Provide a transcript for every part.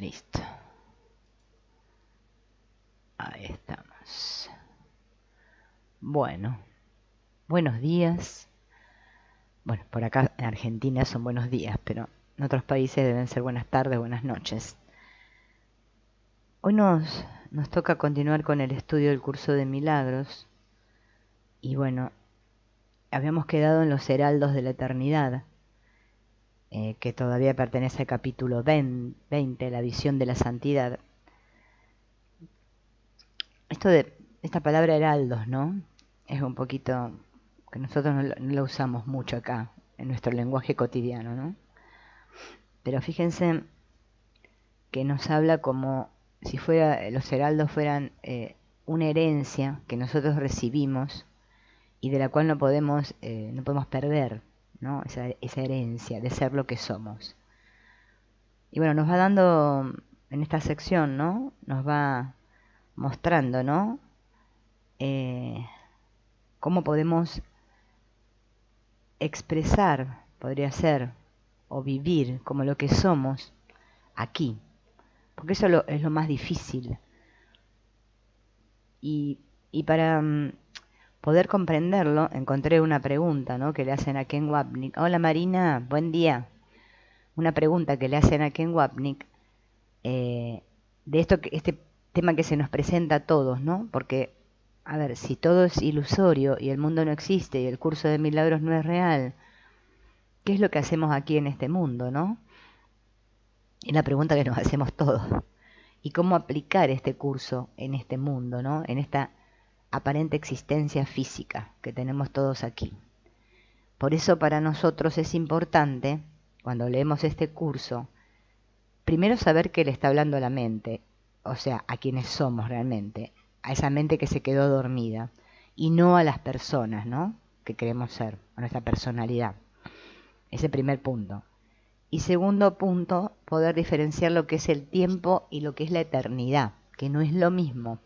Listo. Ahí estamos. Bueno, buenos días. Bueno, por acá en Argentina son buenos días, pero en otros países deben ser buenas tardes, buenas noches. Hoy nos toca continuar con el estudio del curso de milagros. Y bueno, habíamos quedado en los heraldos de la eternidad, que todavía pertenece al capítulo 20, la visión de la santidad. Esta palabra heraldos, ¿no? Es un poquito que nosotros no la usamos mucho acá, en nuestro lenguaje cotidiano, ¿no? Pero fíjense que nos habla como si los heraldos fueran una herencia que nosotros recibimos y de la cual no podemos perder, ¿no? Esa herencia de ser lo que somos. Y bueno, nos va dando en esta sección, ¿no? Nos va mostrando, ¿no? Cómo podemos expresar, podría ser, o vivir como lo que somos aquí, porque eso es lo más difícil. Y para poder comprenderlo, encontré una pregunta, ¿no?, que le hacen a Ken Wapnick. Hola Marina, buen día. Una pregunta que le hacen a Ken Wapnick de este tema que se nos presenta a todos, ¿no? Porque, a ver, si todo es ilusorio y el mundo no existe y el curso de milagros no es real, ¿qué es lo que hacemos aquí en este mundo, no? Es la pregunta que nos hacemos todos. ¿Y cómo aplicar este curso en este mundo, ¿no? En esta aparente existencia física que tenemos todos aquí. Por eso para nosotros es importante, cuando leemos este curso, primero saber que le está hablando a la mente, o sea, a quienes somos realmente, a esa mente que se quedó dormida, y no a las personas, ¿no?, que queremos ser, a nuestra personalidad. Ese primer punto. Y segundo punto, poder diferenciar lo que es el tiempo y lo que es la eternidad, que no es lo mismo.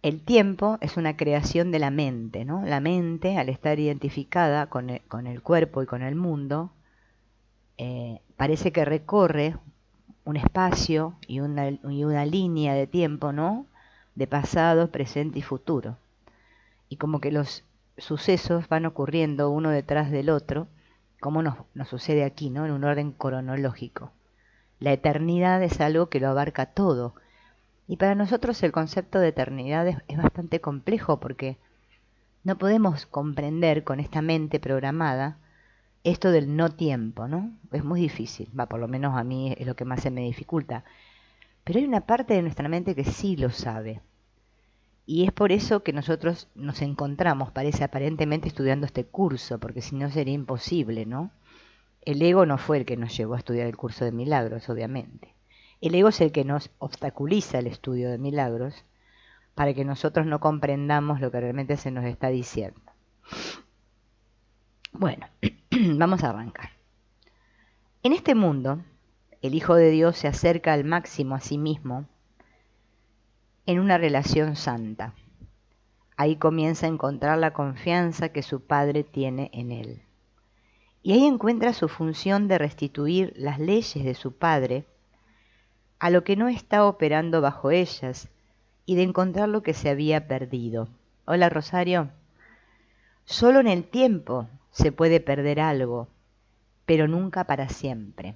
El tiempo es una creación de la mente, ¿no? La mente, al estar identificada con el cuerpo y con el mundo, parece que recorre un espacio y una línea de tiempo, ¿no?, de pasado, presente y futuro. Y como que los sucesos van ocurriendo uno detrás del otro, como nos sucede aquí, ¿no?, en un orden cronológico. La eternidad es algo que lo abarca todo. Y para nosotros el concepto de eternidad es bastante complejo porque no podemos comprender con esta mente programada esto del no tiempo, ¿no? Es muy difícil, por lo menos a mí es lo que más se me dificulta. Pero hay una parte de nuestra mente que sí lo sabe. Y es por eso que nosotros nos encontramos, parece aparentemente, estudiando este curso, porque si no sería imposible, ¿no? El ego no fue el que nos llevó a estudiar el curso de milagros, obviamente. El ego es el que nos obstaculiza el estudio de milagros para que nosotros no comprendamos lo que realmente se nos está diciendo. Bueno, vamos a arrancar. En este mundo, el Hijo de Dios se acerca al máximo a sí mismo en una relación santa. Ahí comienza a encontrar la confianza que su Padre tiene en él. Y ahí encuentra su función de restituir las leyes de su Padre a lo que no está operando bajo ellas y de encontrar lo que se había perdido. Hola Rosario. Solo en el tiempo se puede perder algo, pero nunca para siempre.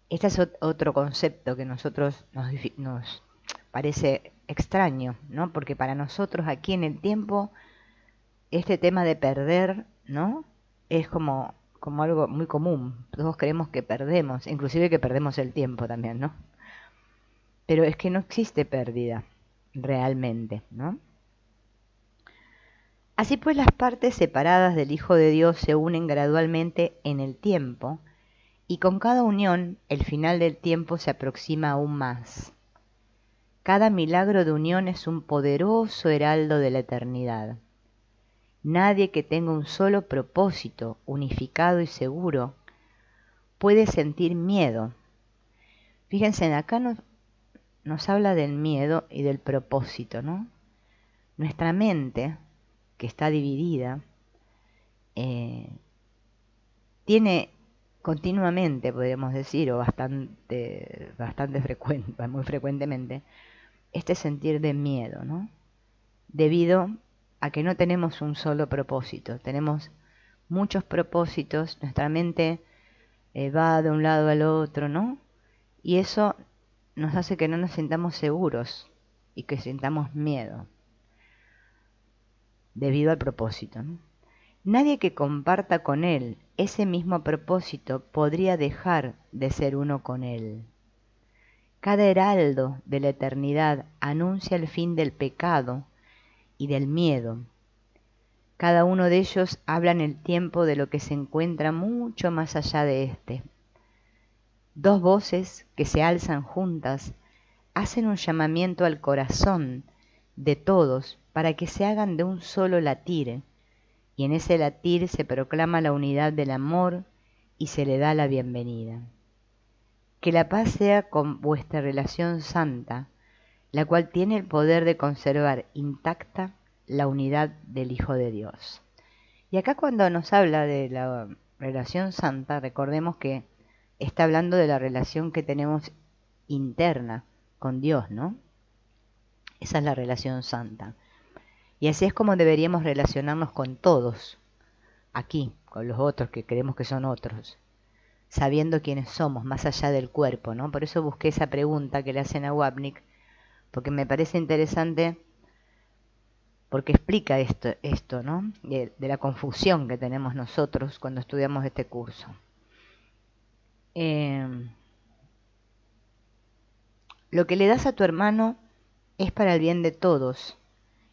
Este es otro concepto que a nosotros nos parece extraño, ¿no? Porque para nosotros aquí en el tiempo, este tema de perder, ¿no?, es como algo muy común. Todos creemos que perdemos, inclusive que perdemos el tiempo también, ¿no? Pero es que no existe pérdida realmente, ¿no? Así pues, las partes separadas del Hijo de Dios se unen gradualmente en el tiempo, y con cada unión el final del tiempo se aproxima aún más. Cada milagro de unión es un poderoso heraldo de la eternidad. Nadie que tenga un solo propósito unificado y seguro puede sentir miedo. Fíjense, acá nos habla del miedo y del propósito, ¿no? Nuestra mente, que está dividida, tiene continuamente, podríamos decir, o bastante frecuente, muy frecuentemente, este sentir de miedo, ¿no? Debido a que no tenemos un solo propósito, tenemos muchos propósitos, nuestra mente va de un lado al otro, ¿no? Y eso nos hace que no nos sintamos seguros y que sintamos miedo debido al propósito, ¿no? Nadie que comparta con él ese mismo propósito podría dejar de ser uno con él. Cada heraldo de la eternidad anuncia el fin del pecado y del miedo. Cada uno de ellos habla en el tiempo de lo que se encuentra mucho más allá de éste. Dos voces que se alzan juntas hacen un llamamiento al corazón de todos para que se hagan de un solo latir, y en ese latir se proclama la unidad del amor y se le da la bienvenida. Que la paz sea con vuestra relación santa, la cual tiene el poder de conservar intacta la unidad del Hijo de Dios. Y acá cuando nos habla de la relación santa, recordemos que está hablando de la relación que tenemos interna con Dios, ¿no? Esa es la relación santa. Y así es como deberíamos relacionarnos con todos, aquí, con los otros que creemos que son otros, sabiendo quiénes somos, más allá del cuerpo, ¿no? Por eso busqué esa pregunta que le hacen a Wapnick, porque me parece interesante, porque explica esto, ¿no? De la confusión que tenemos nosotros cuando estudiamos este curso. Lo que le das a tu hermano es para el bien de todos,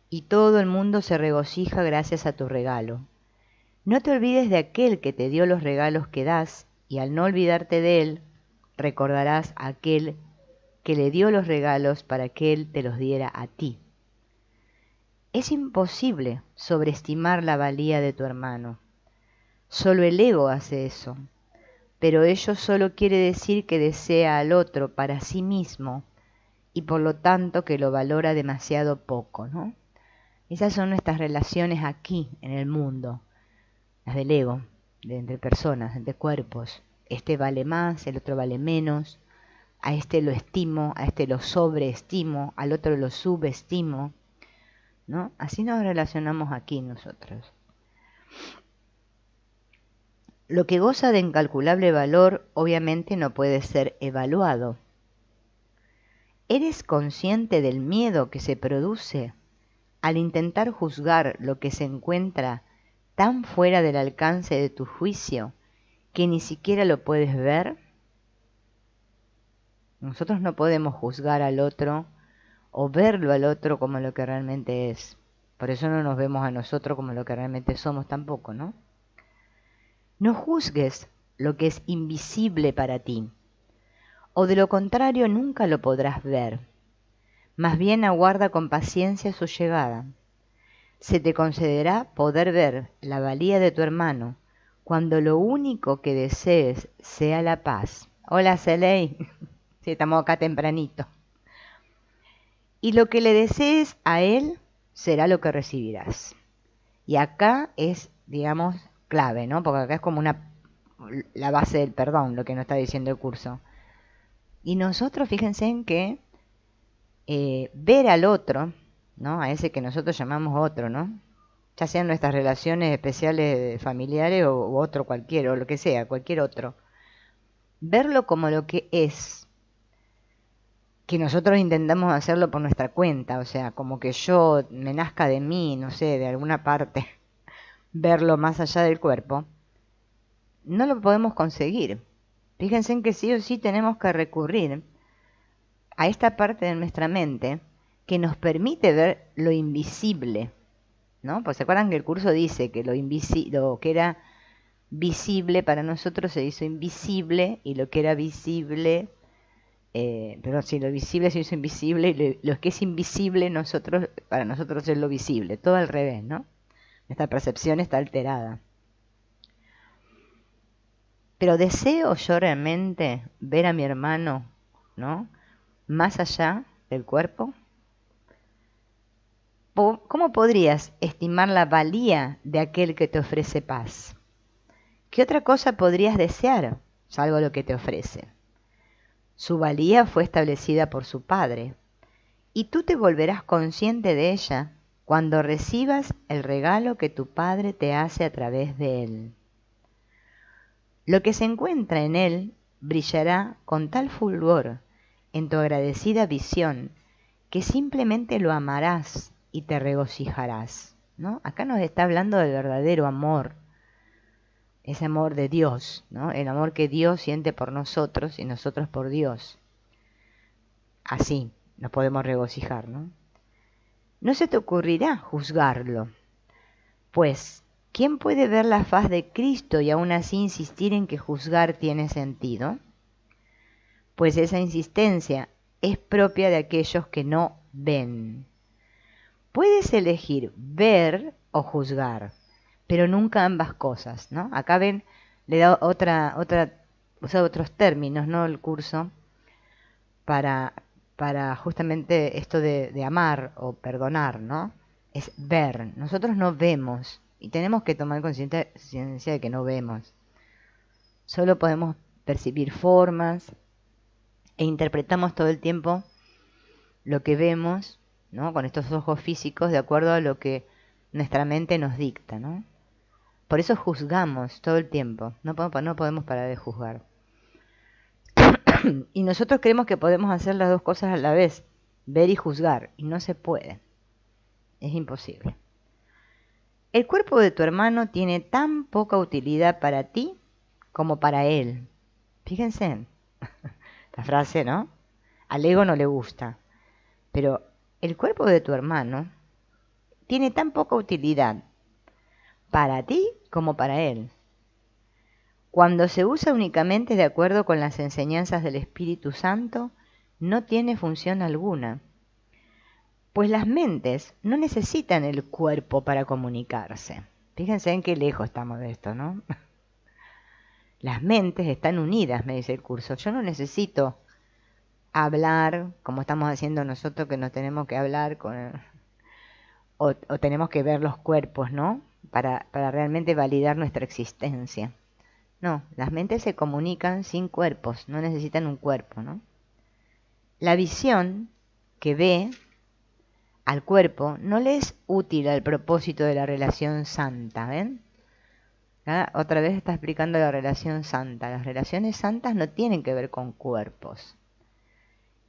y todo el mundo se regocija gracias a tu regalo. No te olvides de aquel que te dio los regalos que das, y al no olvidarte de él, recordarás a aquel que le dio los regalos para que él te los diera a ti. Es imposible sobreestimar la valía de tu hermano. Solo el ego hace eso, pero ello solo quiere decir que desea al otro para sí mismo y por lo tanto que lo valora demasiado poco, ¿no? Esas son nuestras relaciones aquí en el mundo, las del ego, entre personas, entre cuerpos. Este vale más, el otro vale menos, a este lo estimo, a este lo sobreestimo, al otro lo subestimo, ¿no? Así nos relacionamos aquí nosotros. Lo que goza de incalculable valor obviamente no puede ser evaluado. ¿Eres consciente del miedo que se produce al intentar juzgar lo que se encuentra tan fuera del alcance de tu juicio que ni siquiera lo puedes ver? Nosotros no podemos juzgar al otro o verlo al otro como lo que realmente es. Por eso no nos vemos a nosotros como lo que realmente somos tampoco, ¿no? No juzgues lo que es invisible para ti, o de lo contrario nunca lo podrás ver. Más bien aguarda con paciencia su llegada. Se te concederá poder ver la valía de tu hermano cuando lo único que desees sea la paz. Hola, Celey. Sí, estamos acá tempranito. Y lo que le desees a él será lo que recibirás. Y acá es, digamos, clave, ¿no? Porque acá es como la base del perdón, lo que nos está diciendo el curso. Y nosotros, fíjense en que ver al otro, ¿no? A ese que nosotros llamamos otro, ¿no? Ya sean nuestras relaciones especiales familiares o otro cualquiera, o lo que sea, cualquier otro. Verlo como lo que es, que nosotros intentamos hacerlo por nuestra cuenta, o sea, como que yo me nazca de mí, no sé, de alguna parte, verlo más allá del cuerpo, no lo podemos conseguir. Fíjense en que sí o sí tenemos que recurrir a esta parte de nuestra mente que nos permite ver lo invisible, ¿no? Pues se acuerdan que el curso dice que lo que era visible para nosotros se hizo invisible y lo que era visible, perdón, sí, lo visible se hizo invisible y lo que es invisible para nosotros es lo visible, todo al revés, ¿no? Nuestra percepción está alterada. Pero deseo yo realmente ver a mi hermano, ¿no? Más allá del cuerpo. ¿Cómo podrías estimar la valía de aquel que te ofrece paz? ¿Qué otra cosa podrías desear, salvo lo que te ofrece? Su valía fue establecida por su Padre, y tú te volverás consciente de ella cuando recibas el regalo que tu Padre te hace a través de él. Lo que se encuentra en él brillará con tal fulgor en tu agradecida visión que simplemente lo amarás y te regocijarás, ¿no? Acá nos está hablando del verdadero amor, ese amor de Dios, ¿no? El amor que Dios siente por nosotros y nosotros por Dios. Así nos podemos regocijar, ¿no? No se te ocurrirá juzgarlo, pues ¿quién puede ver la faz de Cristo y aún así insistir en que juzgar tiene sentido? Pues esa insistencia es propia de aquellos que no ven. Puedes elegir ver o juzgar, pero nunca ambas cosas, ¿no? Acá ven, le da usa otros términos, ¿no? El curso para justamente esto de amar o perdonar, ¿no? Es ver. Nosotros no vemos y tenemos que tomar conciencia de que no vemos. Solo podemos percibir formas e interpretamos todo el tiempo lo que vemos, ¿no? Con estos ojos físicos de acuerdo a lo que nuestra mente nos dicta, ¿no? Por eso juzgamos todo el tiempo. No podemos parar de juzgar. Y nosotros creemos que podemos hacer las dos cosas a la vez, ver y juzgar, y no se puede. Es imposible. El cuerpo de tu hermano tiene tan poca utilidad para ti como para él. Fíjense, la frase, ¿no? Al ego no le gusta, pero el cuerpo de tu hermano tiene tan poca utilidad para ti como para él. Cuando se usa únicamente de acuerdo con las enseñanzas del Espíritu Santo, no tiene función alguna, pues las mentes no necesitan el cuerpo para comunicarse. Fíjense en qué lejos estamos de esto, ¿no? Las mentes están unidas, me dice el curso. Yo no necesito hablar como estamos haciendo nosotros, que nos tenemos que hablar o tenemos que ver los cuerpos, ¿no? Para realmente validar nuestra existencia. No, las mentes se comunican sin cuerpos, no necesitan un cuerpo, ¿no? La visión que ve al cuerpo no le es útil al propósito de la relación santa, ¿ven? Otra vez está explicando la relación santa. Las relaciones santas no tienen que ver con cuerpos.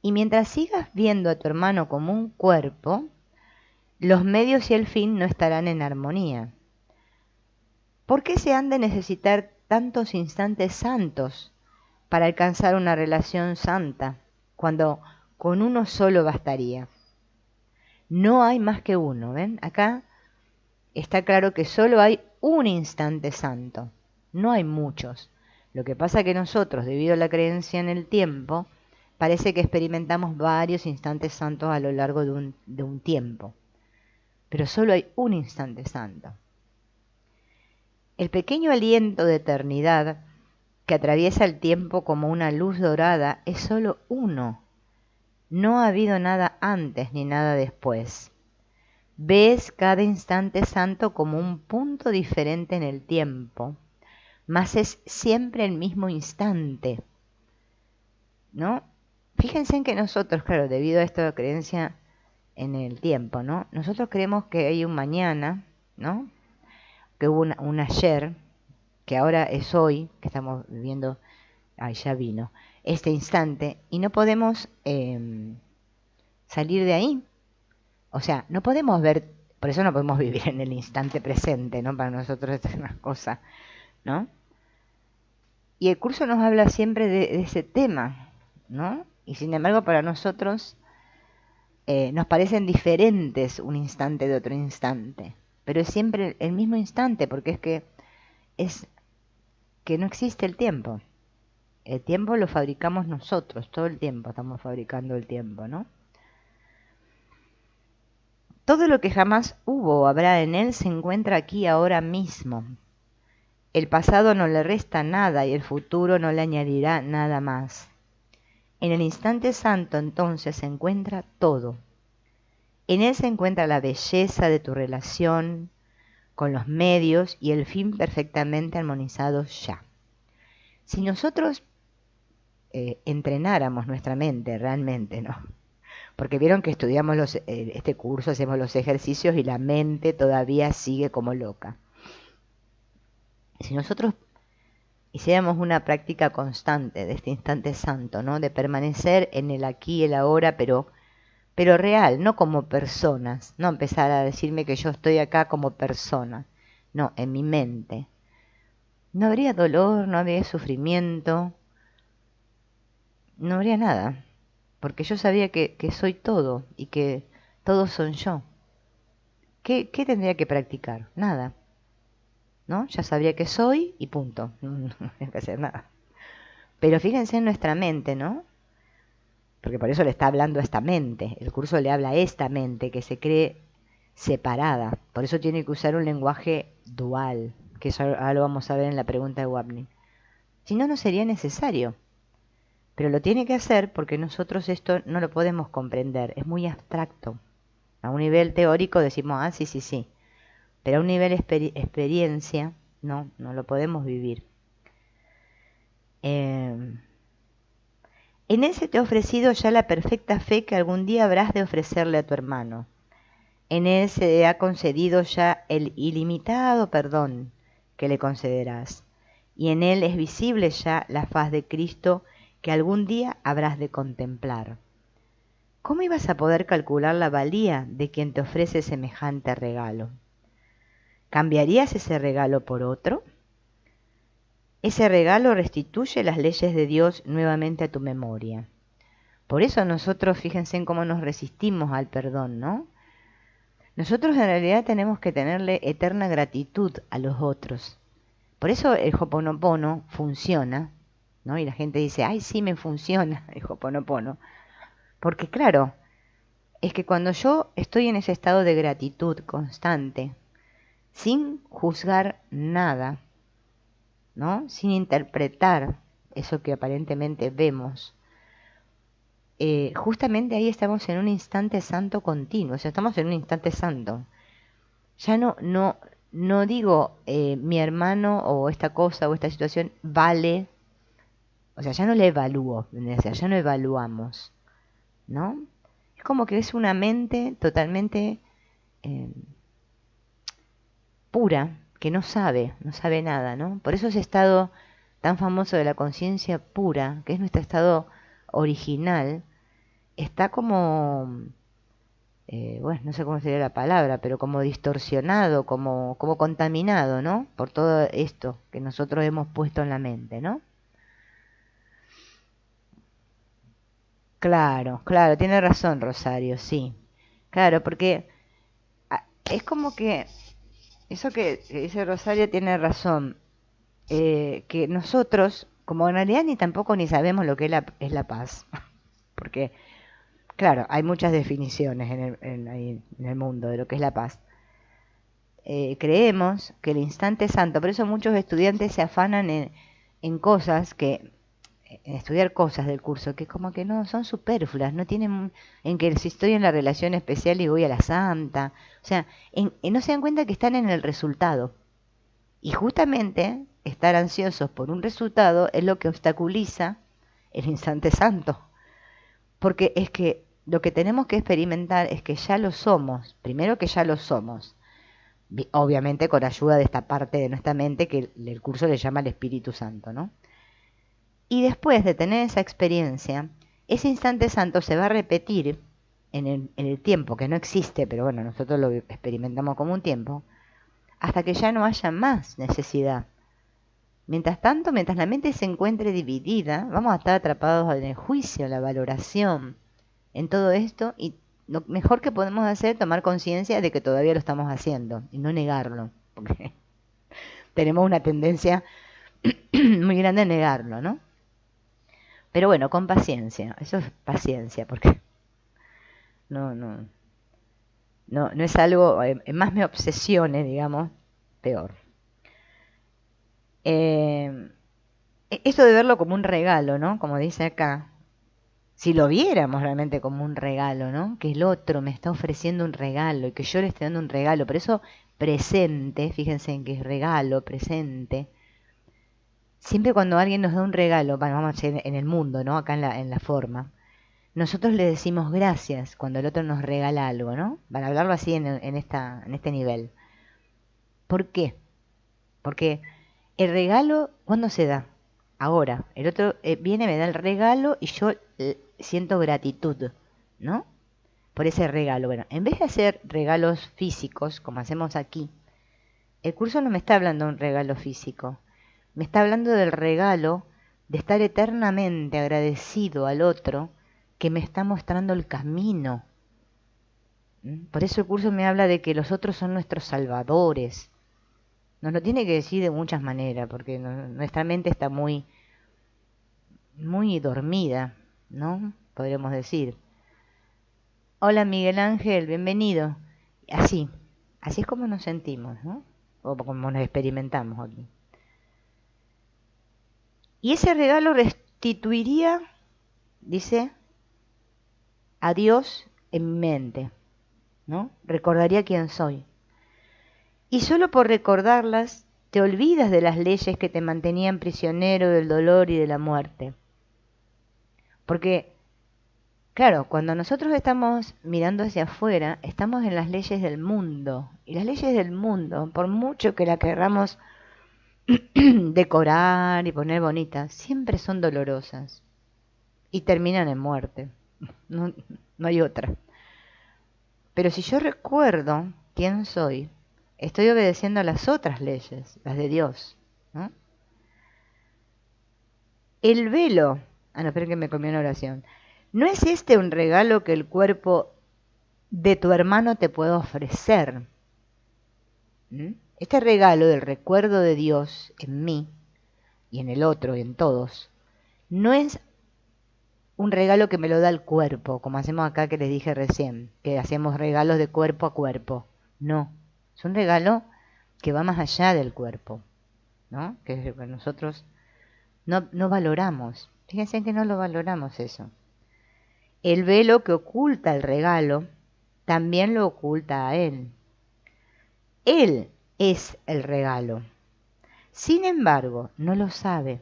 Y mientras sigas viendo a tu hermano como un cuerpo, los medios y el fin no estarán en armonía. ¿Por qué se han de necesitar tantos instantes santos para alcanzar una relación santa, cuando con uno solo bastaría? No hay más que uno, ¿ven? Acá está claro que solo hay un instante santo, no hay muchos. Lo que pasa es que nosotros, debido a la creencia en el tiempo, parece que experimentamos varios instantes santos a lo largo de un tiempo. Pero solo hay un instante santo. El pequeño aliento de eternidad que atraviesa el tiempo como una luz dorada es solo uno. No ha habido nada antes ni nada después. Ves cada instante santo como un punto diferente en el tiempo, mas es siempre el mismo instante, ¿no? Fíjense en que nosotros, claro, debido a esta creencia en el tiempo, ¿no? Nosotros creemos que hay un mañana, ¿no? Que hubo un ayer, que ahora es hoy, que estamos viviendo, ya vino, este instante, y no podemos salir de ahí. O sea, no podemos ver, por eso no podemos vivir en el instante presente, ¿no? Para nosotros esto es una cosa, ¿no? Y el curso nos habla siempre de ese tema, ¿no? Y sin embargo para nosotros nos parecen diferentes un instante de otro instante, pero es siempre el mismo instante, porque es que no existe el tiempo. El tiempo lo fabricamos nosotros, todo el tiempo estamos fabricando el tiempo, ¿no? Todo lo que jamás hubo o habrá en él se encuentra aquí ahora mismo. El pasado no le resta nada y el futuro no le añadirá nada más. En el instante santo entonces se encuentra todo. En él se encuentra la belleza de tu relación con los medios y el fin perfectamente armonizados ya. Si nosotros entrenáramos nuestra mente realmente, ¿no? Porque vieron que estudiamos este curso, hacemos los ejercicios y la mente todavía sigue como loca. Si nosotros hiciéramos una práctica constante de este instante santo, ¿no? De permanecer en el aquí y el ahora, pero real, no como personas, no empezar a decirme que yo estoy acá como persona, no, en mi mente. No habría dolor, no habría sufrimiento, no habría nada, porque yo sabía que soy todo y que todos son yo. ¿Qué tendría que practicar? Nada, ¿no? Ya sabría que soy y punto, no hay que hacer nada. Pero fíjense en nuestra mente, ¿no? Porque por eso le está hablando a esta mente, el curso le habla a esta mente que se cree separada, por eso tiene que usar un lenguaje dual, que eso ahora lo vamos a ver en la pregunta de Wapnick. Si no, no sería necesario, pero lo tiene que hacer porque nosotros esto no lo podemos comprender, es muy abstracto. A un nivel teórico decimos, ah, sí, pero a un nivel experiencia, no lo podemos vivir. En él se te ha ofrecido ya la perfecta fe que algún día habrás de ofrecerle a tu hermano. En él se te ha concedido ya el ilimitado perdón que le concederás. Y en él es visible ya la faz de Cristo que algún día habrás de contemplar. ¿Cómo ibas a poder calcular la valía de quien te ofrece semejante regalo? ¿Cambiarías ese regalo por otro? Ese regalo restituye las leyes de Dios nuevamente a tu memoria. Por eso nosotros, fíjense en cómo nos resistimos al perdón, ¿no? Nosotros en realidad tenemos que tenerle eterna gratitud a los otros. Por eso el Ho'oponopono funciona, ¿no? Y la gente dice, ay, sí me funciona el Ho'oponopono. Porque claro, es que cuando yo estoy en ese estado de gratitud constante, sin juzgar nada, ¿no? Sin interpretar eso que aparentemente vemos, justamente ahí estamos en un instante santo continuo, o sea, estamos en un instante santo. Ya no digo mi hermano o esta cosa o esta situación vale, o sea, ya no le evalúo, o sea, ya no evaluamos, ¿no? Es como que es una mente totalmente pura, que no sabe nada, ¿no? Por eso ese estado tan famoso de la conciencia pura, que es nuestro estado original, está como, bueno, no sé cómo sería la palabra, pero como distorsionado, como contaminado, ¿no? Por todo esto que nosotros hemos puesto en la mente, ¿no? Claro, tiene razón Rosario, sí. Claro, porque es como que eso que dice Rosario tiene razón, que nosotros, como en realidad ni tampoco ni sabemos lo que es la paz, porque, claro, hay muchas definiciones en el mundo de lo que es la paz. Creemos que el instante santo, por eso muchos estudiantes se afanan en cosas que, en estudiar cosas del curso, que como que no son superfluas, no tienen, en que si estoy en la relación especial y voy a la santa, o sea, no se dan cuenta que están en el resultado. Y justamente estar ansiosos por un resultado es lo que obstaculiza el instante santo. Porque es que lo que tenemos que experimentar es que ya lo somos. Primero que ya lo somos. Obviamente con ayuda de esta parte de nuestra mente que el curso le llama el Espíritu Santo, ¿no? Y después de tener esa experiencia, ese instante santo se va a repetir en el tiempo, que no existe, pero bueno, nosotros lo experimentamos como un tiempo, hasta que ya no haya más necesidad. Mientras tanto, mientras la mente se encuentre dividida, vamos a estar atrapados en el juicio, en la valoración, en todo esto, y lo mejor que podemos hacer es tomar conciencia de que todavía lo estamos haciendo y no negarlo, porque tenemos una tendencia muy grande a negarlo, ¿no? Pero bueno, con paciencia, eso es paciencia, porque no es algo, más me obsesione, digamos, peor. Esto de verlo como un regalo, ¿no? Como dice acá, si lo viéramos realmente como un regalo, ¿no? Que el otro me está ofreciendo un regalo y que yo le estoy dando un regalo. Por eso presente, fíjense en que es regalo, presente. Siempre cuando alguien nos da un regalo, vamos a decir en el mundo, ¿no? Acá en la forma, nosotros le decimos gracias cuando el otro nos regala algo, ¿no? Para hablarlo así en este nivel. ¿Por qué? Porque el regalo, ¿cuándo se da? Ahora. El otro viene, me da el regalo y yo siento gratitud, ¿no? Por ese regalo. Bueno, en vez de hacer regalos físicos, como hacemos aquí, el curso no me está hablando de un regalo físico. Me está hablando del regalo de estar eternamente agradecido al otro que me está mostrando el camino. Por eso el curso me habla de que los otros son nuestros salvadores. Nos lo tiene que decir de muchas maneras, porque nuestra mente está muy dormida, ¿no? Podríamos decir. Hola Miguel Ángel, bienvenido. Así es como nos sentimos, ¿no? O como nos experimentamos aquí. Y ese regalo restituiría, dice, a Dios en mi mente, ¿no? Recordaría quién soy. Y solo por recordarlas, te olvidas de las leyes que te mantenían prisionero del dolor y de la muerte. Porque, claro, cuando nosotros estamos mirando hacia afuera, estamos en las leyes del mundo. Y las leyes del mundo, por mucho que la querramos decorar y poner bonita, siempre son dolorosas. Y terminan en muerte. No hay otra. Pero si yo recuerdo quién soy, estoy obedeciendo a las otras leyes, las de Dios, ¿no? El velo. No, esperen que me comí una oración. ¿No es este un regalo que el cuerpo de tu hermano te puede ofrecer? Este regalo del recuerdo de Dios en mí y en el otro y en todos, no es un regalo que me lo da el cuerpo, como hacemos acá que les dije recién, que hacemos regalos de cuerpo a cuerpo. No, es un regalo que va más allá del cuerpo, ¿no? Que es lo que nosotros no valoramos. Fíjense que no lo valoramos eso. El velo que oculta el regalo también lo oculta a él. Él es el regalo. Sin embargo, no lo sabe.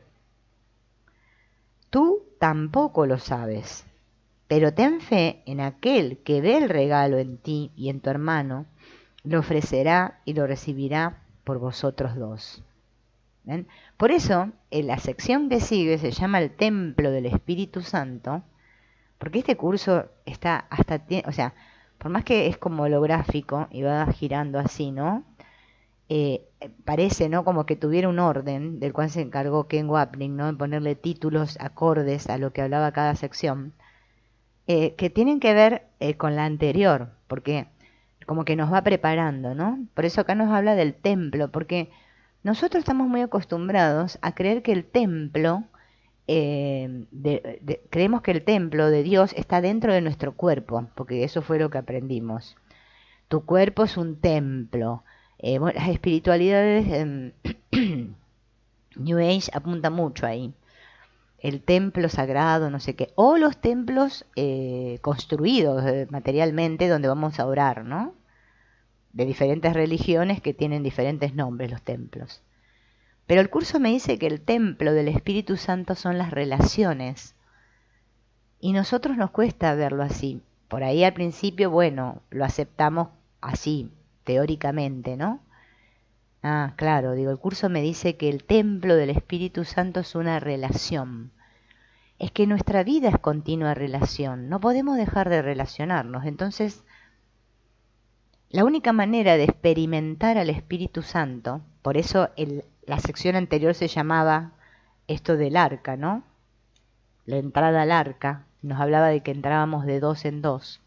Tú tampoco lo sabes. Pero ten fe en aquel que ve el regalo en ti y en tu hermano, lo ofrecerá y lo recibirá por vosotros dos. ¿Ven? Por eso, en la sección que sigue se llama el Templo del Espíritu Santo, porque este curso está hasta, o sea, por más que es como holográfico y va girando así, ¿no? Parece, ¿no? Como que tuviera un orden del cual se encargó Ken Wapnick, ¿no? En ponerle títulos acordes a lo que hablaba cada sección, que tienen que ver con la anterior, porque como que nos va preparando, ¿no? Por eso acá nos habla del templo, porque nosotros estamos muy acostumbrados a creer que el templo, creemos que el templo de Dios está dentro de nuestro cuerpo, porque eso fue lo que aprendimos. Tu cuerpo es un templo. Bueno, las espiritualidades New Age apunta mucho ahí. El templo sagrado, no sé qué, o los templos construidos materialmente donde vamos a orar, ¿no? De diferentes religiones que tienen diferentes nombres los templos. Pero el curso me dice que el templo del Espíritu Santo son las relaciones. Y nosotros nos cuesta verlo así. Por ahí al principio, bueno, lo aceptamos así, teóricamente, ¿no? Ah, claro, digo, el curso me dice que el templo del Espíritu Santo es una relación. Es que nuestra vida es continua relación, no podemos dejar de relacionarnos. Entonces, la única manera de experimentar al Espíritu Santo, por eso la sección anterior se llamaba esto del arca, ¿no? La entrada al arca, nos hablaba de que entrábamos de dos en dos,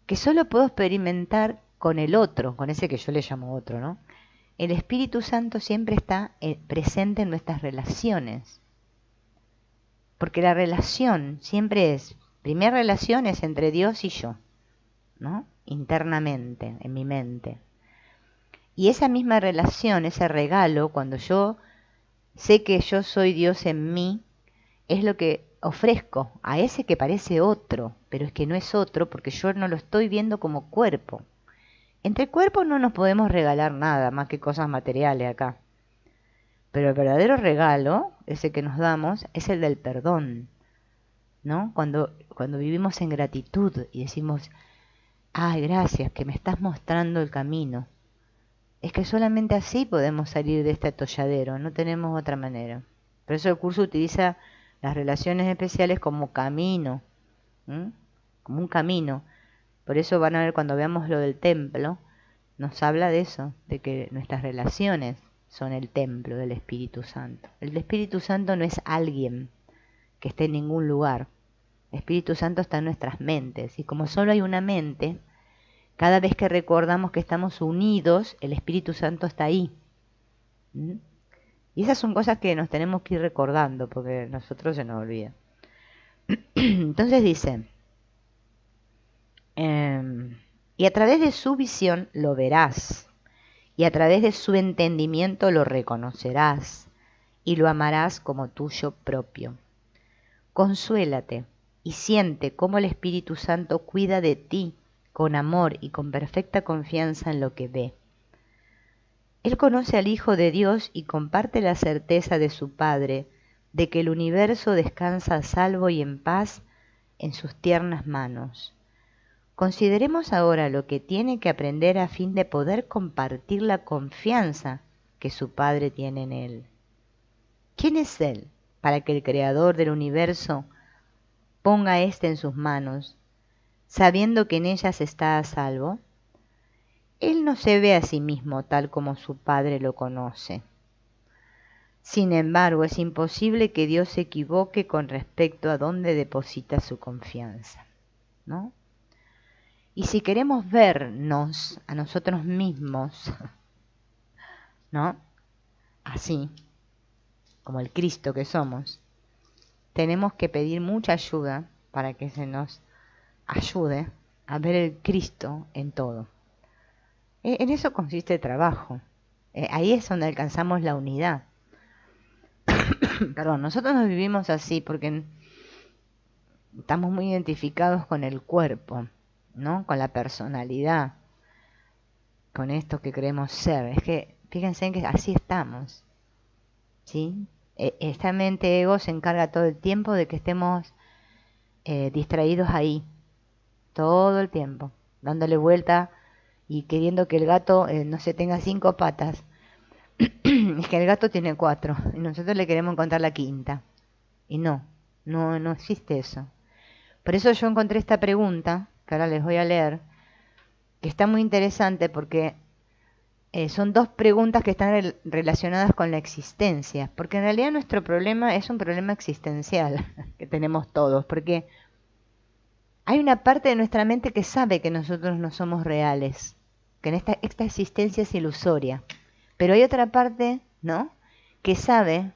que solo puedo experimentar con el otro, con ese que yo le llamo otro, ¿no? El Espíritu Santo siempre está presente en nuestras relaciones, porque la relación siempre es, primera relación es entre Dios y yo, ¿no? Internamente, en mi mente. Y esa misma relación, ese regalo, cuando yo sé que yo soy Dios en mí, es lo que ofrezco a ese que parece otro, pero es que no es otro porque yo no lo estoy viendo como cuerpo. Entre cuerpos no nos podemos regalar nada más que cosas materiales acá. Pero el verdadero regalo, ese que nos damos, es el del perdón, ¿no? Cuando vivimos en gratitud y decimos, ay, gracias, que me estás mostrando el camino. Es que solamente así podemos salir de este atolladero, no tenemos otra manera. Por eso el curso utiliza las relaciones especiales como camino, ¿m? Como un camino. Por eso van a ver cuando veamos lo del templo, nos habla de eso, de que nuestras relaciones son el templo del Espíritu Santo. El Espíritu Santo no es alguien que esté en ningún lugar. El Espíritu Santo está en nuestras mentes. Y como solo hay una mente, cada vez que recordamos que estamos unidos, el Espíritu Santo está ahí. ¿Mm? Y esas son cosas que nos tenemos que ir recordando, porque nosotros se nos olvida. Entonces dice, y a través de su visión lo verás, y a través de su entendimiento lo reconocerás, y lo amarás como tuyo propio. Consuélate y siente cómo el Espíritu Santo cuida de ti con amor y con perfecta confianza en lo que ve. Él conoce al Hijo de Dios y comparte la certeza de su Padre de que el universo descansa a salvo y en paz en sus tiernas manos. Consideremos ahora lo que tiene que aprender a fin de poder compartir la confianza que su Padre tiene en él. ¿Quién es él para que el Creador del universo ponga éste en sus manos, sabiendo que en ellas está a salvo? Él no se ve a sí mismo tal como su Padre lo conoce. Sin embargo, es imposible que Dios se equivoque con respecto a dónde deposita su confianza, ¿no? Y si queremos vernos a nosotros mismos, ¿no? Así, como el Cristo que somos, tenemos que pedir mucha ayuda para que se nos ayude a ver el Cristo en todo. En eso consiste el trabajo. Ahí es donde alcanzamos la unidad. Perdón, nosotros nos vivimos así porque estamos muy identificados con el cuerpo, ¿no? Con la personalidad, con esto que queremos ser. Es que fíjense en que así estamos, ¿sí? Esta mente ego se encarga todo el tiempo de que estemos distraídos ahí, todo el tiempo, dándole vuelta y queriendo que el gato no se tenga 5 patas. Es que el gato tiene 4 y nosotros le queremos encontrar la quinta. Y no existe eso. Por eso yo encontré esta pregunta, que ahora les voy a leer, que está muy interesante porque son 2 preguntas que están relacionadas con la existencia. Porque en realidad nuestro problema es un problema existencial que tenemos todos. Porque hay una parte de nuestra mente que sabe que nosotros no somos reales, que esta existencia es ilusoria. Pero hay otra parte, ¿no? Que sabe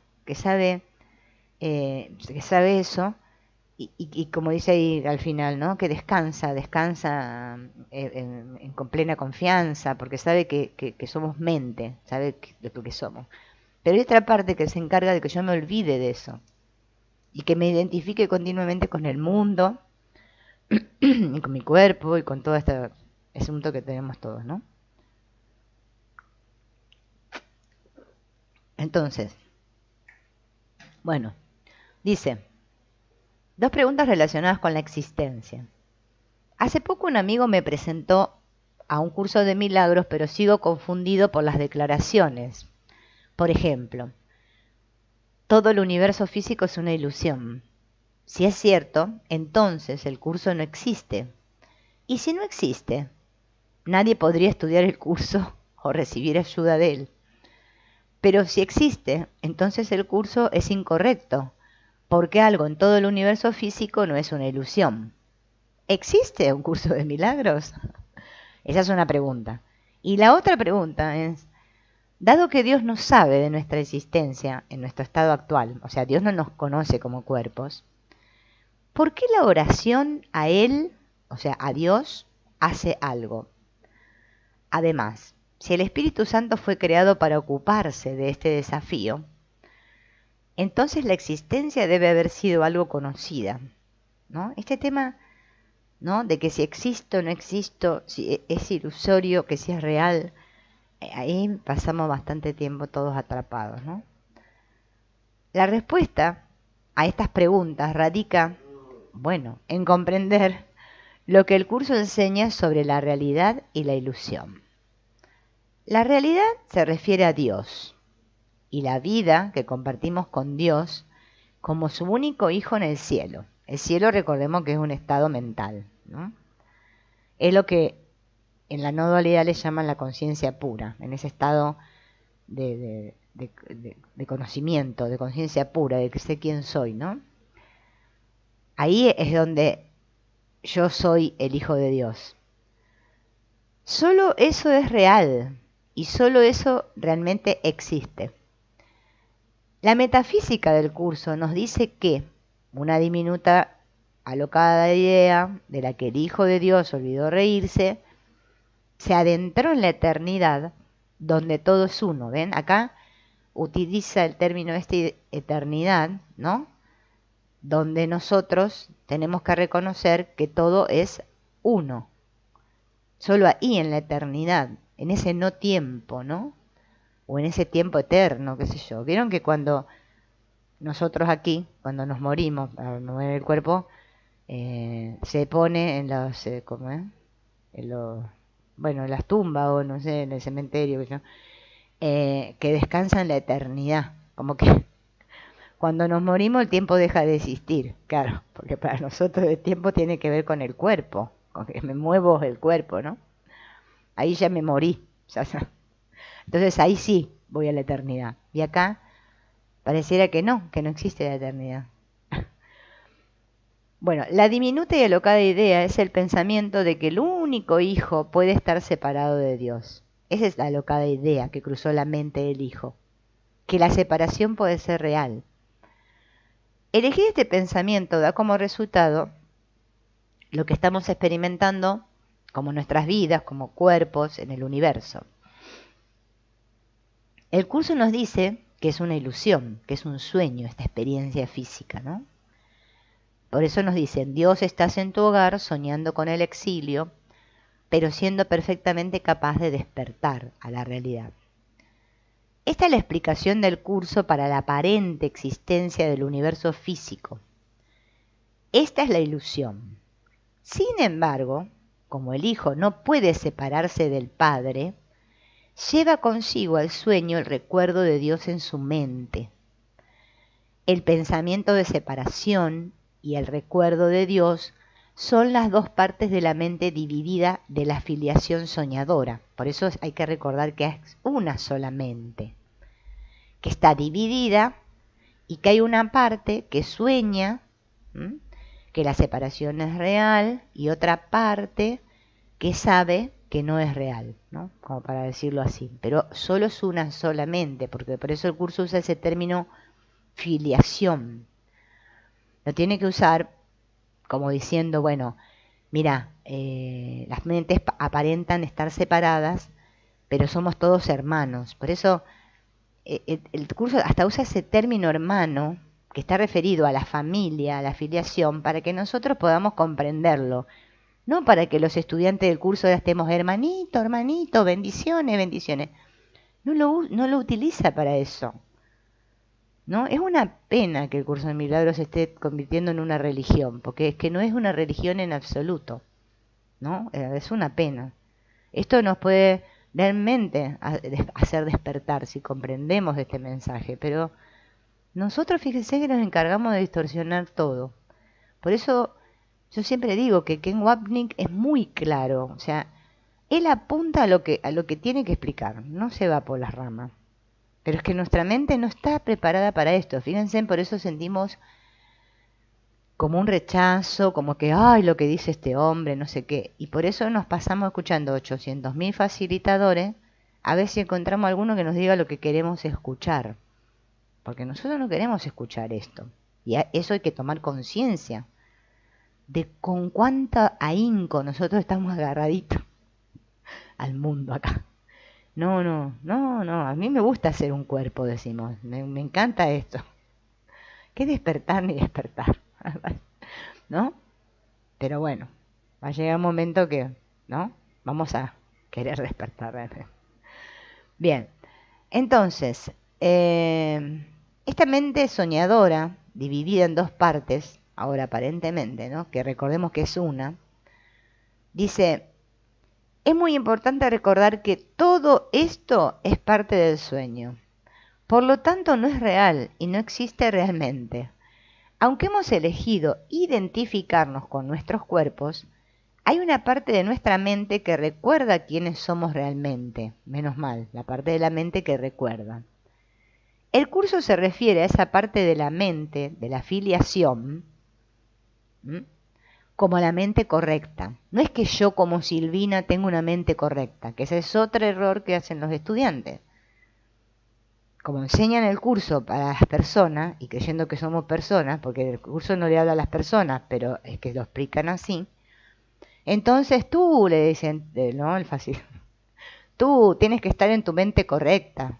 eso, y como dice ahí al final, ¿no? Que descansa con plena confianza, porque sabe que somos mente, sabe lo que somos. Pero hay otra parte que se encarga de que yo me olvide de eso, y que me identifique continuamente con el mundo, y con mi cuerpo, y con todo este asunto que tenemos todos, ¿no? Entonces, bueno, dice, 2 preguntas relacionadas con la existencia. Hace poco un amigo me presentó a un curso de milagros, pero sigo confundido por las declaraciones. Por ejemplo, todo el universo físico es una ilusión. Si es cierto, entonces el curso no existe. Y si no existe, nadie podría estudiar el curso o recibir ayuda de él. Pero si existe, entonces el curso es incorrecto, porque algo en todo el universo físico no es una ilusión. ¿Existe un curso de milagros? Esa es una pregunta. Y la otra pregunta es, dado que Dios no sabe de nuestra existencia en nuestro estado actual, o sea, Dios no nos conoce como cuerpos, ¿por qué la oración a Él, o sea, a Dios, hace algo? Además, si el Espíritu Santo fue creado para ocuparse de este desafío, entonces la existencia debe haber sido algo conocida, ¿no? Este tema ¿no? De que si existo o no existo, si es ilusorio, que si es real. Ahí pasamos bastante tiempo todos atrapados, ¿no? La respuesta a estas preguntas radica, bueno, en comprender lo que el curso enseña sobre la realidad y la ilusión. La realidad se refiere a Dios y la vida que compartimos con Dios como su único hijo en el cielo. El cielo, recordemos que es un estado mental, ¿no? Es lo que en la no dualidad le llaman la conciencia pura, en ese estado de conocimiento, de conciencia pura, de que sé quién soy, ¿no? Ahí es donde yo soy el Hijo de Dios. Solo eso es real y solo eso realmente existe. La metafísica del curso nos dice que una diminuta alocada idea de la que el Hijo de Dios olvidó reírse, se adentró en la eternidad donde todo es uno. ¿Ven? Acá utiliza el término eternidad, ¿no? Donde nosotros tenemos que reconocer que todo es uno. Solo ahí en la eternidad, en ese no tiempo, ¿no? O en ese tiempo eterno, qué sé yo. ¿Vieron que cuando nosotros aquí, cuando nos morimos, al mover el cuerpo, se pone en los, ¿cómo es? En los, bueno, en las tumbas o no sé, en el cementerio, que descansa en la eternidad, como que cuando nos morimos el tiempo deja de existir, claro, porque para nosotros el tiempo tiene que ver con el cuerpo, con que me muevo el cuerpo, ¿no? Ahí ya me morí, entonces ahí sí voy a la eternidad, y acá pareciera que no existe la eternidad. Bueno, la diminuta y alocada idea es el pensamiento de que el único hijo puede estar separado de Dios. Esa es la alocada idea que cruzó la mente del hijo, que la separación puede ser real. Elegir este pensamiento da como resultado lo que estamos experimentando como nuestras vidas, como cuerpos en el universo. El curso nos dice que es una ilusión, que es un sueño esta experiencia física, ¿no? Por eso nos dicen, Dios estás en tu hogar soñando con el exilio, pero siendo perfectamente capaz de despertar a la realidad. Esta es la explicación del curso para la aparente existencia del universo físico. Esta es la ilusión. Sin embargo, como el Hijo no puede separarse del Padre, lleva consigo al sueño el recuerdo de Dios en su mente. El pensamiento de separación y el recuerdo de Dios son las dos partes de la mente dividida de la filiación soñadora. Por eso hay que recordar que es una sola mente, que está dividida y que hay una parte que sueña, que la separación es real, y otra parte que sabe que no es real, ¿no? Como para decirlo así. Pero solo es una solamente, porque por eso el curso usa ese término filiación. Lo tiene que usar como diciendo, bueno, mira, las mentes aparentan estar separadas, pero somos todos hermanos. Por eso el curso hasta usa ese término hermano, que está referido a la familia, a la filiación, para que nosotros podamos comprenderlo. No para que los estudiantes del curso ya estemos hermanito, hermanito, bendiciones, bendiciones. No lo utiliza para eso. ¿No? Es una pena que el curso de milagros se esté convirtiendo en una religión, porque es que no es una religión en absoluto, ¿no? Es una pena. Esto nos puede realmente hacer despertar si comprendemos este mensaje, pero nosotros fíjense que nos encargamos de distorsionar todo. Por eso yo siempre digo que Ken Wapnick es muy claro, o sea, él apunta a lo que tiene que explicar, no se va por las ramas. Pero es que nuestra mente no está preparada para esto. Fíjense, por eso sentimos como un rechazo, como que, ay, lo que dice este hombre, no sé qué. Y por eso nos pasamos escuchando 800.000 facilitadores, a ver si encontramos alguno que nos diga lo que queremos escuchar. Porque nosotros no queremos escuchar esto. Y eso hay que tomar conciencia de con cuánta ahínco nosotros estamos agarraditos al mundo acá. No, a mí me gusta ser un cuerpo, decimos, me encanta esto. ¿Qué despertar ni despertar? ¿No? Pero bueno, Va a llegar un momento que, ¿no? Vamos a querer despertar realmente. Bien, entonces, esta mente soñadora, dividida en dos partes, ahora aparentemente, ¿no? Que recordemos que es una, dice, es muy importante recordar que todo esto es parte del sueño. Por lo tanto, no es real y no existe realmente. Aunque hemos elegido identificarnos con nuestros cuerpos, hay una parte de nuestra mente que recuerda quiénes somos realmente. Menos mal, la parte de la mente que recuerda. El curso se refiere a esa parte de la mente, de la filiación, ¿m? Como la mente correcta. No es que yo como Silvina tengo una mente correcta, que ese es otro error que hacen los estudiantes. Como enseñan el curso para las personas, y creyendo que somos personas, porque el curso no le habla a las personas, pero es que lo explican así, entonces tú, le dicen, ¿no? El fácil, tú tienes que estar en tu mente correcta.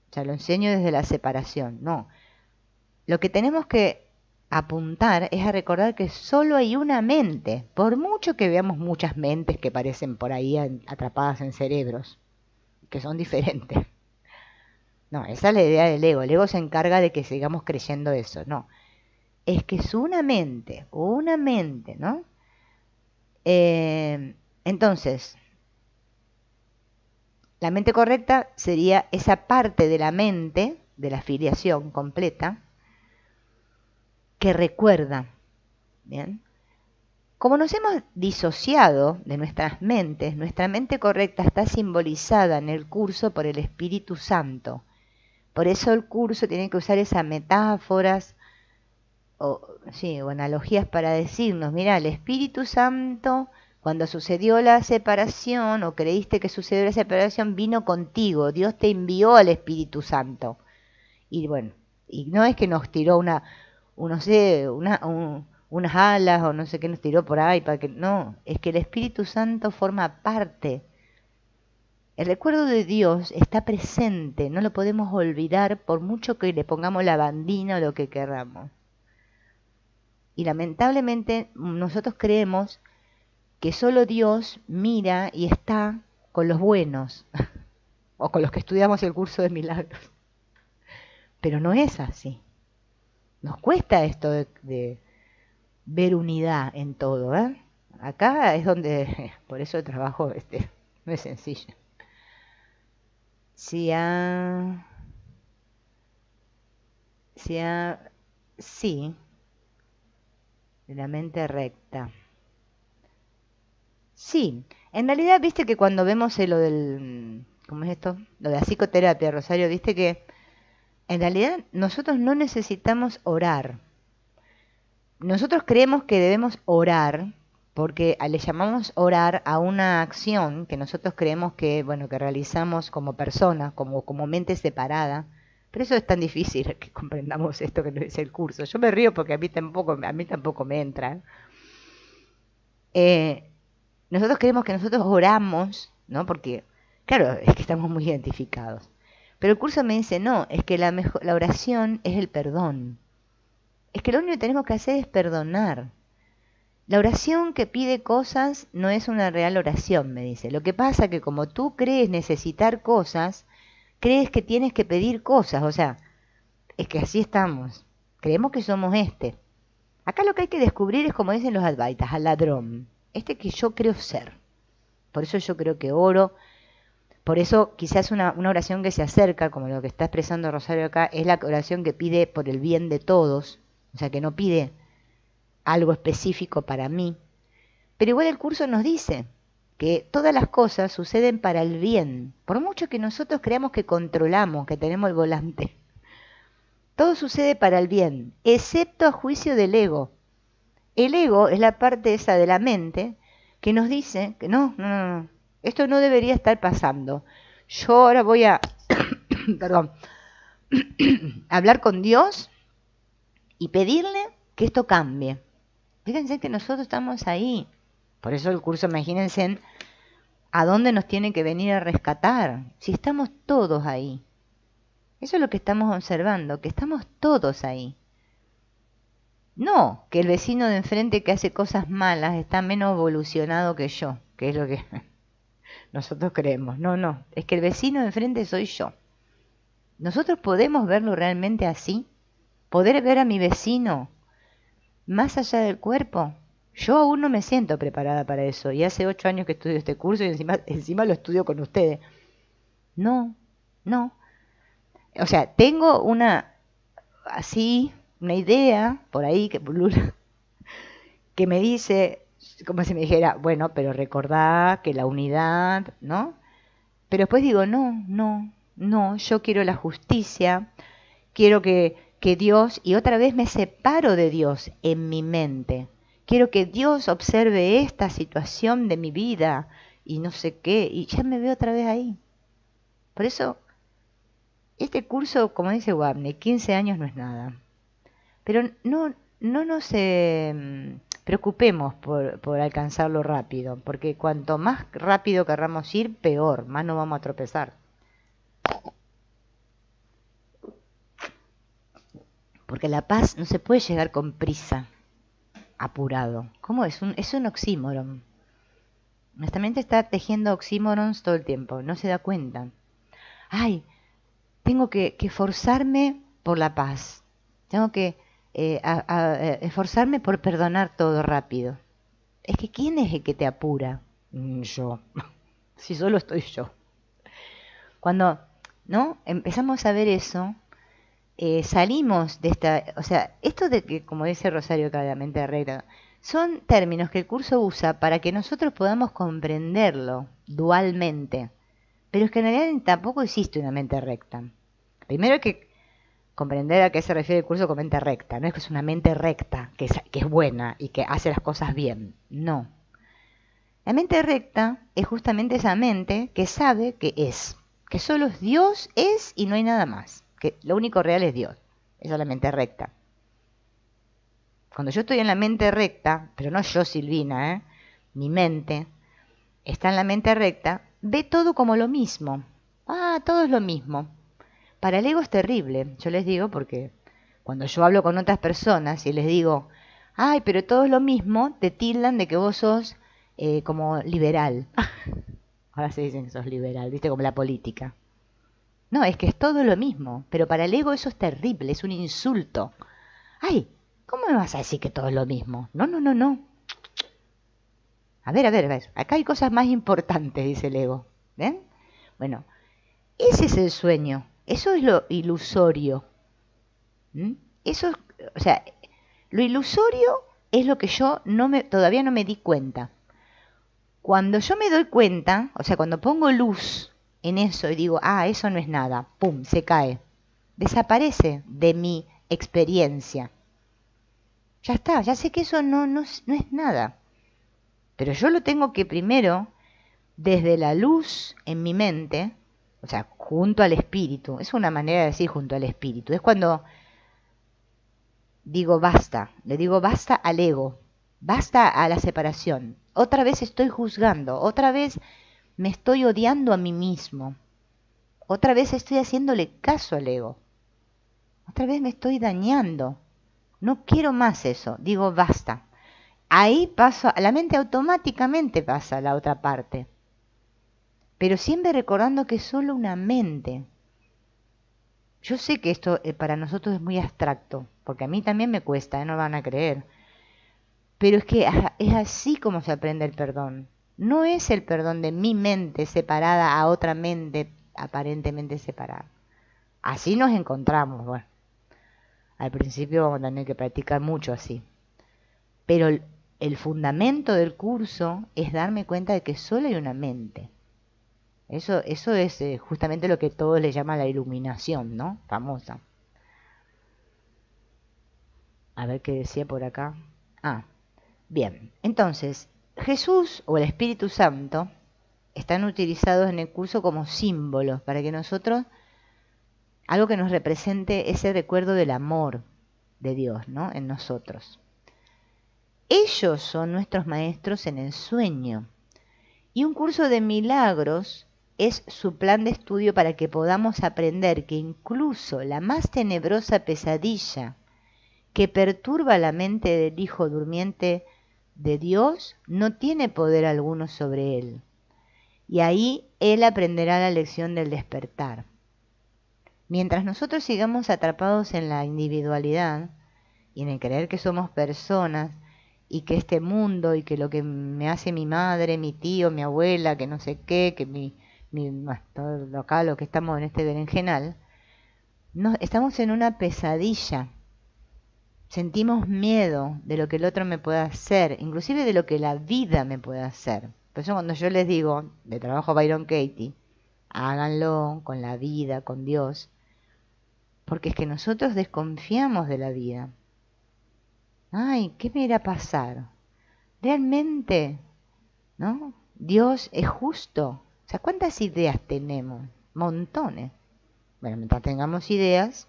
O sea, lo enseño desde la separación. No, lo que tenemos que apuntar es a recordar que solo hay una mente, por mucho que veamos muchas mentes que parecen por ahí atrapadas en cerebros, que son diferentes. No, esa es la idea del ego. El ego se encarga de que sigamos creyendo eso. No, es que es una mente, ¿no? Entonces, la mente correcta sería esa parte de la mente, de la filiación completa, que recuerda. ¿Bien? Como nos hemos disociado de nuestras mentes, nuestra mente correcta está simbolizada en el curso por el Espíritu Santo. Por eso el curso tiene que usar esas metáforas o analogías para decirnos, mira, el Espíritu Santo, cuando sucedió la separación o creíste que sucedió la separación, vino contigo, Dios te envió al Espíritu Santo. Y bueno, y no es que nos tiró no sé, unas alas o no sé qué nos tiró por ahí, para que no, es que el Espíritu Santo forma parte. El recuerdo de Dios está presente, no lo podemos olvidar por mucho que le pongamos la bandina o lo que querramos. Y lamentablemente nosotros creemos que solo Dios mira y está con los buenos, o con los que estudiamos el curso de milagros. Pero no es así. Nos cuesta esto de ver unidad en todo, ¿eh? Acá es donde, por eso el trabajo no es sencillo. Si a, sí, de la mente recta. Sí, en realidad, viste que cuando vemos lo del, ¿cómo es esto? Lo de la psicoterapia, Rosario, viste que en realidad nosotros no necesitamos orar. Nosotros creemos que debemos orar porque le llamamos orar a una acción que nosotros creemos que, bueno, que realizamos como persona, como mente separada. Pero eso es tan difícil que comprendamos esto que no es el curso. Yo me río porque a mí tampoco me entra. Nosotros creemos que nosotros oramos, ¿no? Porque, claro, es que estamos muy identificados. Pero el curso me dice, no, es que la oración es el perdón. Es que lo único que tenemos que hacer es perdonar. La oración que pide cosas no es una real oración, me dice. Lo que pasa es que como tú crees necesitar cosas, crees que tienes que pedir cosas. O sea, es que así estamos. Creemos que somos este. Acá lo que hay que descubrir es, como dicen los advaitas, al ladrón. Este que yo creo ser. Por eso yo creo que oro. Por eso quizás una oración que se acerca, como lo que está expresando Rosario acá, es la oración que pide por el bien de todos. O sea, que no pide algo específico para mí. Pero igual el curso nos dice que todas las cosas suceden para el bien. Por mucho que nosotros creamos que controlamos, que tenemos el volante. Todo sucede para el bien, excepto a juicio del ego. El ego es la parte esa de la mente que nos dice que no, esto no debería estar pasando. Yo ahora voy a, perdón, hablar con Dios y pedirle que esto cambie. Fíjense que nosotros estamos ahí. Por eso el curso, imagínense a dónde nos tiene que venir a rescatar. Si estamos todos ahí. Eso es lo que estamos observando, que estamos todos ahí. No, que el vecino de enfrente que hace cosas malas está menos evolucionado que yo, que es lo que nosotros creemos. No, no, es que el vecino de enfrente soy yo. Nosotros podemos verlo realmente así, poder ver a mi vecino más allá del cuerpo. Yo aún no me siento preparada para eso y hace 8 años que estudio este curso y encima lo estudio con ustedes. No, no. O sea, tengo una idea por ahí que me dice, como si me dijera, bueno, pero recordá que la unidad, ¿no? Pero después digo, no, no, no, yo quiero la justicia, quiero que Dios, y otra vez me separo de Dios en mi mente. Quiero que Dios observe esta situación de mi vida y no sé qué, y ya me veo otra vez ahí. Por eso, este curso, como dice Wapnick, 15 años no es nada. Pero no nos preocupemos por alcanzarlo rápido, porque cuanto más rápido querramos ir, peor, más nos vamos a tropezar. Porque la paz no se puede llegar con prisa, apurado. ¿Cómo es? Es un oxímoron. Nuestra mente está tejiendo oxímorons todo el tiempo, no se da cuenta. Ay, tengo que forzarme por la paz. Tengo que esforzarme por perdonar todo rápido. Es que ¿quién es el que te apura? Yo. Si solo estoy yo. Cuando no empezamos a ver eso, salimos de esta, o sea, esto de que, como dice Rosario, claramente recta, son términos que el curso usa para que nosotros podamos comprenderlo dualmente. Pero es que en realidad tampoco existe una mente recta. Primero hay que comprender a qué se refiere el curso con mente recta. No es que es una mente recta, que es buena y que hace las cosas bien. No. La mente recta es justamente esa mente que sabe que es. Que solo Dios es y no hay nada más. Que lo único real es Dios. Esa es la mente recta. Cuando yo estoy en la mente recta, pero no yo, Silvina, mi mente está en la mente recta, ve todo como lo mismo. Ah, todo es lo mismo. Para el ego es terrible, yo les digo, porque cuando yo hablo con otras personas y les digo, ay, pero todo es lo mismo, te tildan de que vos sos como liberal. Ahora se dicen que sos liberal, viste, como la política. No, es que es todo lo mismo, pero para el ego eso es terrible, es un insulto. Ay, ¿cómo me vas a decir que todo es lo mismo? No, no, no, no. A ver, acá hay cosas más importantes, dice el ego. ¿Ven? Bueno, ese es el sueño, eso es lo ilusorio. Eso es, o sea, lo ilusorio es lo que yo todavía no me di cuenta. Cuando yo me doy cuenta, o sea, cuando pongo luz en eso y digo, ah, eso no es nada, pum, se cae. Desaparece de mi experiencia. Ya está, ya sé que eso no es nada. Pero yo lo tengo que primero, desde la luz en mi mente, o sea, junto al espíritu, es una manera de decir junto al espíritu, es cuando digo basta, le digo basta al ego, basta a la separación. Otra vez estoy juzgando, otra vez me estoy odiando a mí mismo, otra vez estoy haciéndole caso al ego, otra vez me estoy dañando. No quiero más eso, digo basta. Ahí paso, la mente automáticamente pasa a la otra parte, pero siempre recordando que es solo una mente. Yo sé que esto para nosotros es muy abstracto, porque a mí también me cuesta, no van a creer. Pero es que es así como se aprende el perdón. No es el perdón de mi mente separada a otra mente aparentemente separada. Así nos encontramos. Bueno, al principio vamos a tener que practicar mucho así. Pero el fundamento del curso es darme cuenta de que solo hay una mente. Eso es justamente lo que todos le llaman la iluminación, ¿no? Famosa. A ver qué decía por acá. Ah, bien. Entonces, Jesús o el Espíritu Santo están utilizados en el curso como símbolos para que nosotros, algo que nos represente ese recuerdo del amor de Dios, ¿no? En nosotros. Ellos son nuestros maestros en el sueño. Y un curso de milagros es su plan de estudio para que podamos aprender que incluso la más tenebrosa pesadilla que perturba la mente del hijo durmiente de Dios no tiene poder alguno sobre él. Y ahí él aprenderá la lección del despertar. Mientras nosotros sigamos atrapados en la individualidad y en el creer que somos personas y que este mundo y que lo que me hace mi madre, mi tío, mi abuela, que no sé qué, que todo lo acá, lo que estamos en este berenjenal, estamos en una pesadilla. Sentimos miedo de lo que el otro me pueda hacer, inclusive de lo que la vida me pueda hacer. Por eso cuando yo les digo, de trabajo Byron Katie, háganlo con la vida, con Dios, porque es que nosotros desconfiamos de la vida. Ay, ¿qué me irá a pasar? Realmente, ¿no? Dios es justo. O sea, ¿cuántas ideas tenemos? Montones. Bueno, mientras tengamos ideas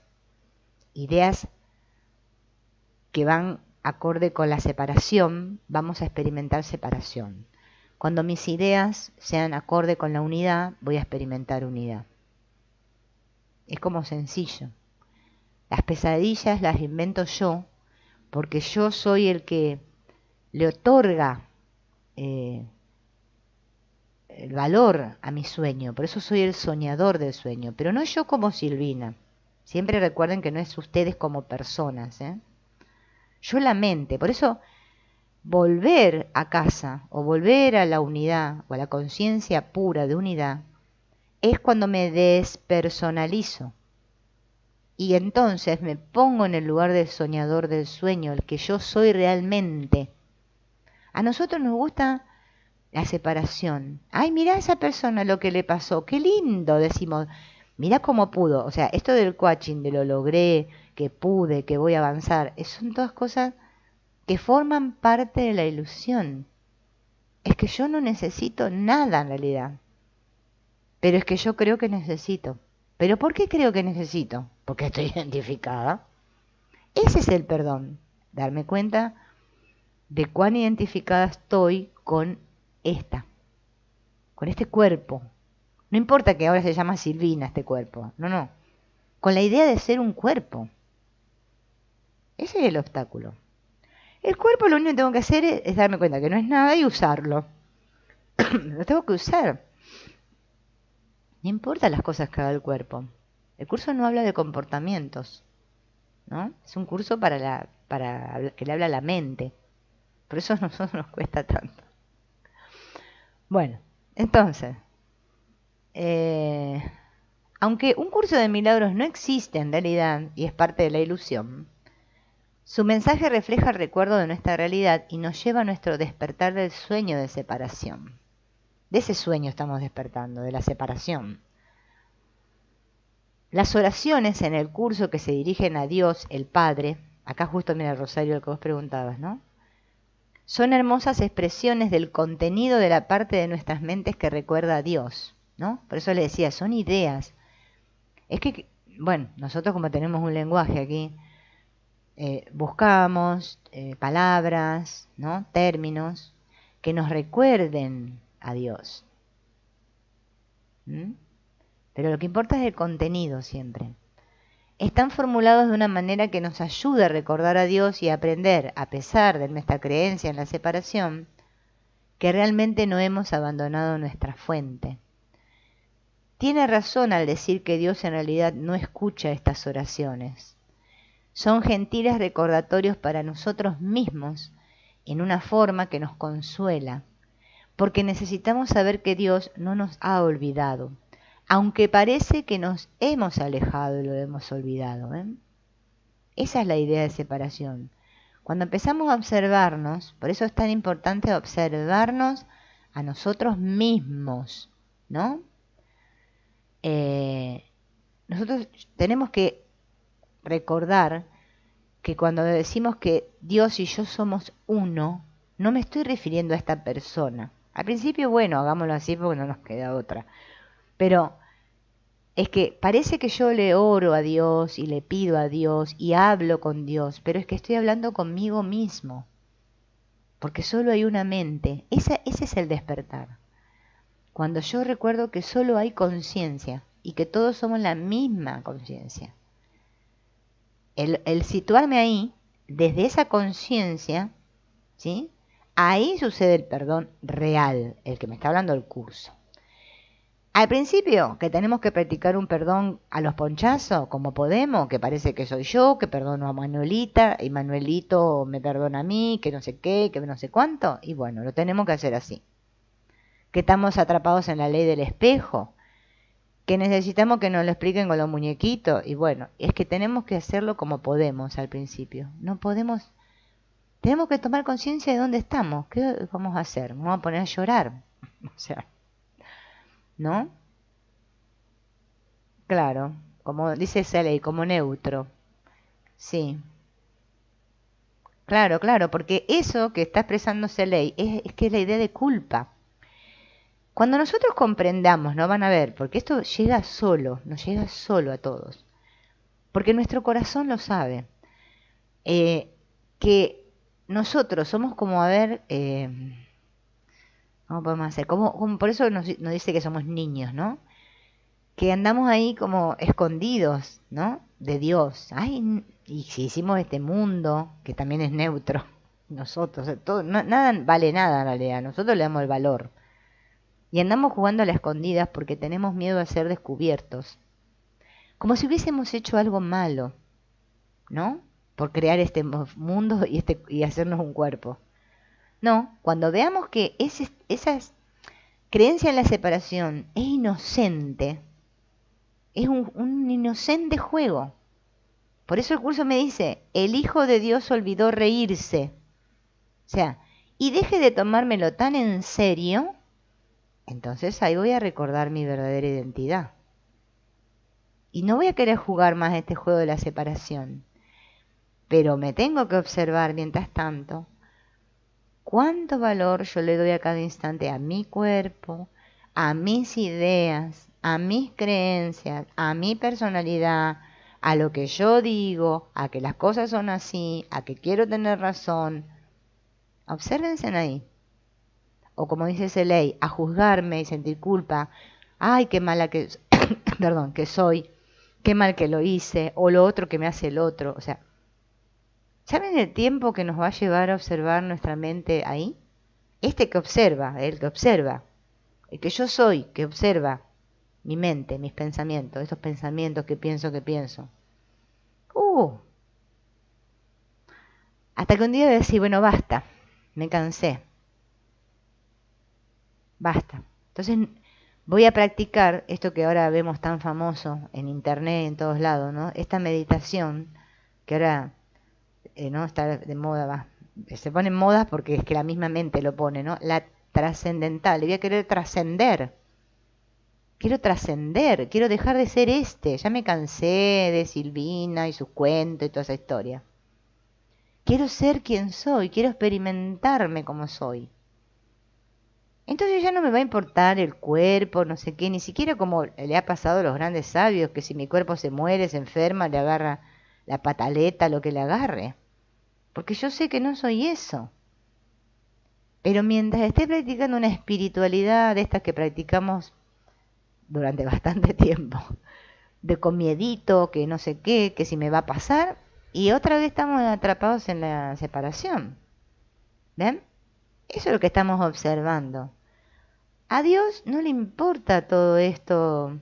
que van acorde con la separación, vamos a experimentar separación. Cuando mis ideas sean acorde con la unidad, voy a experimentar unidad. Es como sencillo. Las pesadillas las invento yo, porque yo soy el que le otorga el valor a mi sueño. Por eso soy el soñador del sueño. Pero no yo como Silvina. Siempre recuerden que no es ustedes como personas, ¿eh? Yo la mente. Por eso volver a casa o volver a la unidad o a la conciencia pura de unidad es cuando me despersonalizo. Y entonces me pongo en el lugar del soñador del sueño, el que yo soy realmente. A nosotros nos gusta la separación. Ay, mirá a esa persona lo que le pasó, qué lindo, decimos. Mirá cómo pudo. O sea, esto del coaching, de lo logré, que pude, que voy a avanzar, son todas cosas que forman parte de la ilusión. Es que yo no necesito nada en realidad. Pero es que yo creo que necesito. ¿Pero por qué creo que necesito? Porque estoy identificada. Ese es el perdón. Darme cuenta de cuán identificada estoy con este cuerpo. No importa que ahora se llama Silvina este cuerpo. No. Con la idea de ser un cuerpo. Ese es el obstáculo. El cuerpo lo único que tengo que hacer es darme cuenta que no es nada y usarlo. Lo tengo que usar. No importa las cosas que haga el cuerpo. El curso no habla de comportamientos, ¿no? Es un curso para que le habla a la mente. Por eso a nosotros nos cuesta tanto. Bueno, entonces, aunque un curso de milagros no existe en realidad y es parte de la ilusión, su mensaje refleja el recuerdo de nuestra realidad y nos lleva a nuestro despertar del sueño de separación. De ese sueño estamos despertando, de la separación. Las oraciones en el curso que se dirigen a Dios, el Padre, acá justo mira el rosario, lo que vos preguntabas, ¿no? Son hermosas expresiones del contenido de la parte de nuestras mentes que recuerda a Dios, ¿no? Por eso le decía, son ideas. Es que, bueno, nosotros como tenemos un lenguaje aquí, buscamos palabras, ¿no? Términos que nos recuerden a Dios. Pero lo que importa es el contenido siempre. Están formulados de una manera que nos ayude a recordar a Dios y a aprender, a pesar de nuestra creencia en la separación, que realmente no hemos abandonado nuestra fuente. Tiene razón al decir que Dios en realidad no escucha estas oraciones. Son gentiles recordatorios para nosotros mismos en una forma que nos consuela, porque necesitamos saber que Dios no nos ha olvidado, aunque parece que nos hemos alejado y lo hemos olvidado. Esa es la idea de separación. Cuando empezamos a observarnos, por eso es tan importante observarnos a nosotros mismos, ¿no? Nosotros tenemos que recordar que cuando decimos que Dios y yo somos uno, no me estoy refiriendo a esta persona. Al principio, bueno, hagámoslo así porque no nos queda otra. Pero es que parece que yo le oro a Dios y le pido a Dios y hablo con Dios, pero es que estoy hablando conmigo mismo. Porque solo hay una mente. Ese es el despertar. Cuando yo recuerdo que solo hay conciencia y que todos somos la misma conciencia. El situarme ahí desde esa conciencia, ¿sí? Ahí sucede el perdón real, el que me está hablando el curso. Al principio, que tenemos que practicar un perdón a los ponchazos, como podemos, que parece que soy yo, que perdono a Manuelita, y Manuelito me perdona a mí, que no sé qué, que no sé cuánto, y bueno, lo tenemos que hacer así. Que estamos atrapados en la ley del espejo, que necesitamos que nos lo expliquen con los muñequitos, y bueno, es que tenemos que hacerlo como podemos al principio. No podemos, tenemos que tomar conciencia de dónde estamos, qué vamos a hacer, vamos a poner a llorar, o sea, ¿no? Claro, como dice Seley, como neutro. Sí, claro, claro, porque eso que está expresando Seley es que es la idea de culpa. Cuando nosotros comprendamos, no van a ver, porque esto llega solo, nos llega solo a todos, porque nuestro corazón lo sabe, que nosotros somos como, a ver, ¿cómo podemos hacer? Como por eso nos dice que somos niños, ¿no? Que andamos ahí como escondidos, ¿no? De Dios. Ay, y si hicimos este mundo, que también es neutro, nosotros, todo, nada vale nada en realidad, nosotros le damos el valor. Y andamos jugando a las escondidas porque tenemos miedo a ser descubiertos. Como si hubiésemos hecho algo malo, ¿no? Por crear este mundo y hacernos un cuerpo. No, cuando veamos que esa creencia en la separación es inocente, es un inocente juego. Por eso el curso me dice, el Hijo de Dios olvidó reírse. O sea, y deje de tomármelo tan en serio, entonces ahí voy a recordar mi verdadera identidad. Y no voy a querer jugar más este juego de la separación. Pero me tengo que observar mientras tanto cuánto valor yo le doy a cada instante a mi cuerpo, a mis ideas, a mis creencias, a mi personalidad, a lo que yo digo, a que las cosas son así, a que quiero tener razón. Obsérvense ahí. O como dice ese ley, a juzgarme y sentir culpa. Ay, qué mala que, perdón, que soy, qué mal que lo hice, o lo otro que me hace el otro. O sea, ¿saben el tiempo que nos va a llevar a observar nuestra mente ahí? Este que observa, el que observa, el que yo soy, que observa mi mente, mis pensamientos, esos pensamientos que pienso que pienso. Hasta que un día voy a decir, bueno, basta, me cansé, basta. Entonces voy a practicar esto que ahora vemos tan famoso en internet, en todos lados, ¿no? Esta meditación que ahora no está de moda, va. Se pone en moda porque es que la misma mente lo pone, ¿no? La trascendental, le voy a querer trascender. Quiero trascender, quiero dejar de ser ya me cansé de Silvina y sus cuentos y toda esa historia. Quiero ser quien soy, quiero experimentarme como soy. Entonces ya no me va a importar el cuerpo, no sé qué, ni siquiera como le ha pasado a los grandes sabios, que si mi cuerpo se muere, se enferma, le agarra la pataleta, lo que le agarre. Porque yo sé que no soy eso. Pero mientras esté practicando una espiritualidad de estas que practicamos durante bastante tiempo, de con miedito, que no sé qué, que si me va a pasar, y otra vez estamos atrapados en la separación. ¿Ven? Eso es lo que estamos observando. A Dios no le importa todo esto,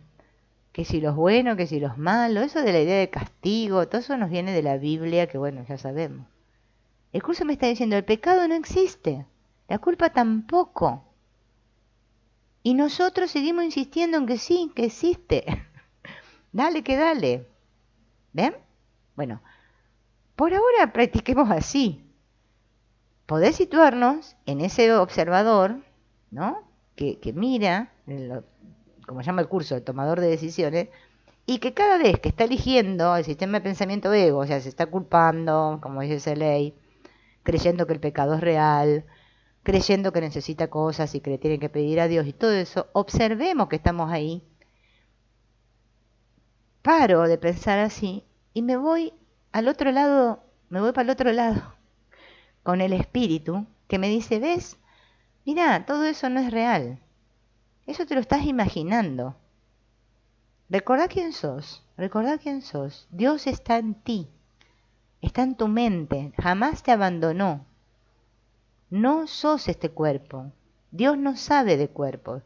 que si los buenos, que si los malos, eso de la idea de castigo, todo eso nos viene de la Biblia, que bueno, ya sabemos. El curso me está diciendo, el pecado no existe, la culpa tampoco. Y nosotros seguimos insistiendo en que sí, que existe. Dale que dale. ¿Ven? Bueno, por ahora practiquemos así. Poder situarnos en ese observador, ¿no? Que mira, como llama el curso, el tomador de decisiones, y que cada vez que está eligiendo el sistema de pensamiento ego, o sea, se está culpando, como dice esa ley, creyendo que el pecado es real, creyendo que necesita cosas y que le tiene que pedir a Dios y todo eso, observemos que estamos ahí, paro de pensar así y me voy al otro lado, me voy para el otro lado, con el espíritu que me dice, ¿ves? Mirá, todo eso no es real, eso te lo estás imaginando. Recordá quién sos, Dios está en ti. está en tu mente, jamás te abandonó. No sos este cuerpo. Dios no sabe de cuerpos.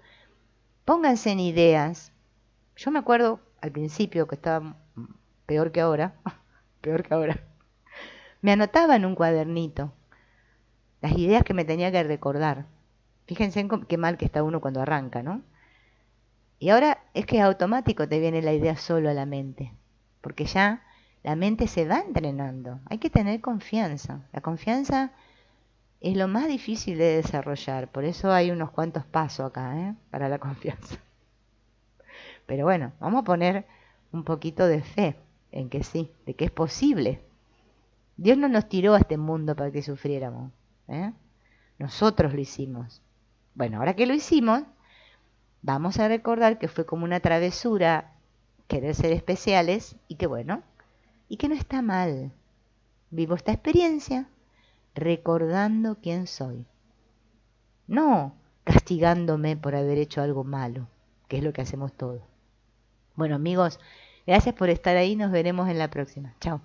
Pónganse en ideas. Yo me acuerdo al principio que estaba peor que ahora, peor que ahora. Me anotaba en un cuadernito las ideas que me tenía que recordar. Fíjense en qué mal que está uno cuando arranca, ¿no? Y ahora es que automático te viene la idea solo a la mente, porque ya la mente se va entrenando. Hay que tener confianza. La confianza es lo más difícil de desarrollar, por eso hay unos cuantos pasos acá, para la confianza. Pero bueno, vamos a poner un poquito de fe en que sí, de que es posible. Dios no nos tiró a este mundo para que sufriéramos, ¿eh? Nosotros lo hicimos. Bueno, ahora que lo hicimos, vamos a recordar que fue como una travesura querer ser especiales y que bueno, y que no está mal. Vivo esta experiencia recordando quién soy. No castigándome por haber hecho algo malo, que es lo que hacemos todos. Bueno, amigos, gracias por estar ahí. Nos veremos en la próxima. Chao.